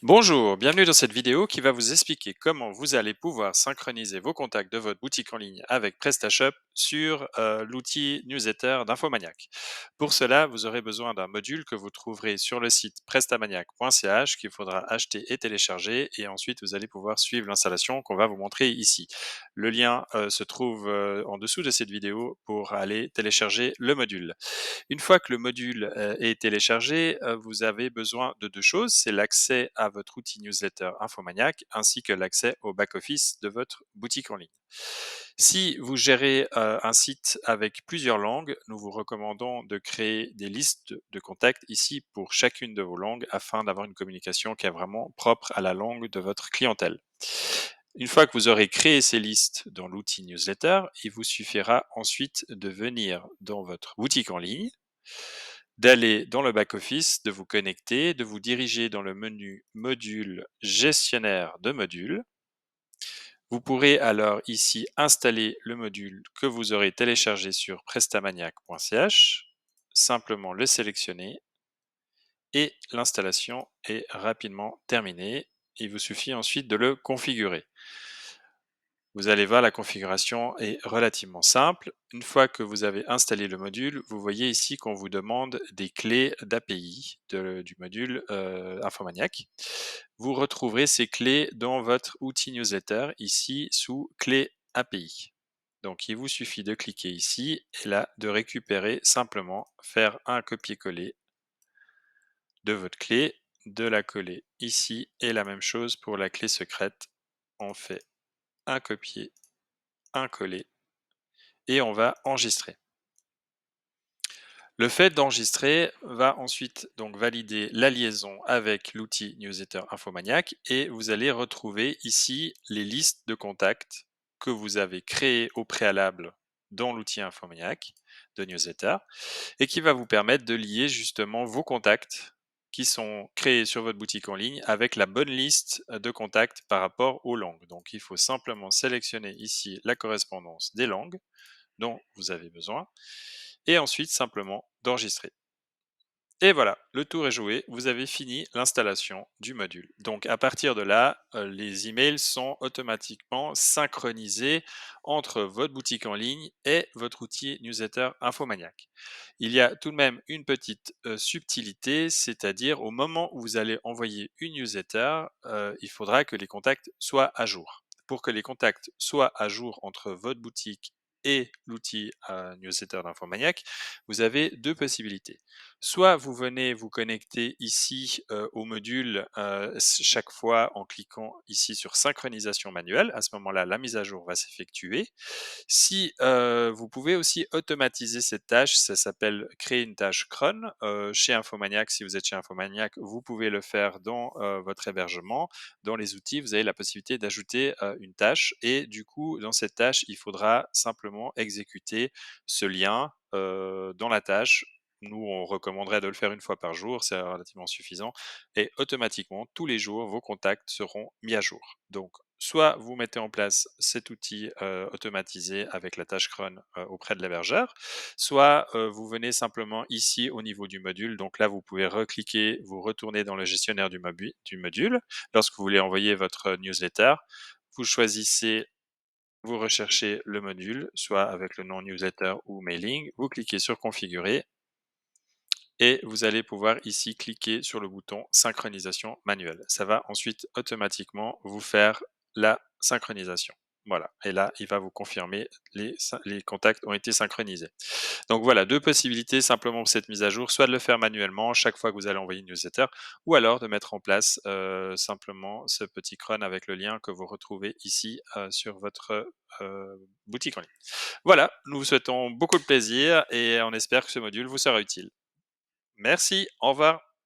Bonjour, bienvenue dans cette vidéo qui va vous expliquer comment vous allez pouvoir synchroniser vos contacts de votre boutique en ligne avec PrestaShop sur l'outil newsletter d'Infomaniac. Pour cela, vous aurez besoin d'un module que vous trouverez sur le site prestamaniac.ch qu'il faudra acheter et télécharger et ensuite vous allez pouvoir suivre l'installation qu'on va vous montrer ici. Le lien se trouve en dessous de cette vidéo pour aller télécharger le module. Une fois que le module est téléchargé, vous avez besoin de deux choses, c'est l'accès à votre outil newsletter Infomaniac ainsi que l'accès au back-office de votre boutique en ligne. Si vous gérez un site avec plusieurs langues, nous vous recommandons de créer des listes de contacts ici pour chacune de vos langues afin d'avoir une communication qui est vraiment propre à la langue de votre clientèle. Une fois que vous aurez créé ces listes dans l'outil newsletter, il vous suffira ensuite de venir dans votre boutique en ligne, d'aller dans le back-office, de vous connecter, de vous diriger dans le menu module gestionnaire de modules. Vous pourrez alors ici installer le module que vous aurez téléchargé sur prestamaniac.ch, simplement le sélectionner et l'installation est rapidement terminée. Il vous suffit ensuite de le configurer. Vous allez voir, la configuration est relativement simple. Une fois que vous avez installé le module, vous voyez ici qu'on vous demande des clés d'API du module Infomaniac. Vous retrouverez ces clés dans votre outil newsletter, ici sous clés API. Donc il vous suffit de cliquer ici et là de récupérer simplement, faire un copier-coller de votre clé, de la coller ici et la même chose pour la clé secrète. On fait un copier, un coller et on va enregistrer. Le fait d'enregistrer va ensuite donc valider la liaison avec l'outil newsletter Infomaniac et vous allez retrouver ici les listes de contacts que vous avez créées au préalable dans l'outil Infomaniac de newsletter et qui va vous permettre de lier justement vos contacts qui sont créés sur votre boutique en ligne avec la bonne liste de contacts par rapport aux langues. Donc il faut simplement sélectionner ici la correspondance des langues dont vous avez besoin et ensuite simplement d'enregistrer. Et voilà, le tour est joué, vous avez fini l'installation du module. Donc à partir de là, les emails sont automatiquement synchronisés entre votre boutique en ligne et votre outil newsletter Infomaniac. Il y a tout de même une petite subtilité, c'est-à-dire au moment où vous allez envoyer une newsletter, il faudra que les contacts soient à jour. Pour que les contacts soient à jour entre votre boutique et l'outil newsletter d'Infomaniac, vous avez deux possibilités. Soit vous venez vous connecter ici au module chaque fois en cliquant ici sur synchronisation manuelle. À ce moment-là, la mise à jour va s'effectuer. Si vous pouvez aussi automatiser cette tâche, ça s'appelle créer une tâche cron. Chez Infomaniac, si vous êtes chez Infomaniac, vous pouvez le faire dans votre hébergement. Dans les outils, vous avez la possibilité d'ajouter une tâche et du coup, dans cette tâche, il faudra simplement exécuter ce lien dans la tâche. Nous, on recommanderait de le faire une fois par jour, c'est relativement suffisant. Et automatiquement, tous les jours, vos contacts seront mis à jour. Donc, soit vous mettez en place cet outil automatisé avec la tâche cron auprès de l'hébergeur, soit vous venez simplement ici au niveau du module. Donc là, vous pouvez recliquer, vous retournez dans le gestionnaire du module. Lorsque vous voulez envoyer votre newsletter, vous choisissez, vous recherchez le module, soit avec le nom newsletter ou mailing, vous cliquez sur configurer et vous allez pouvoir ici cliquer sur le bouton synchronisation manuelle. Ça va ensuite automatiquement vous faire la synchronisation. Voilà, et là, il va vous confirmer les contacts ont été synchronisés. Donc voilà, deux possibilités simplement pour cette mise à jour, soit de le faire manuellement chaque fois que vous allez envoyer une newsletter, ou alors de mettre en place simplement ce petit cron avec le lien que vous retrouvez ici sur votre boutique en ligne. Voilà, nous vous souhaitons beaucoup de plaisir et on espère que ce module vous sera utile. Merci, au revoir.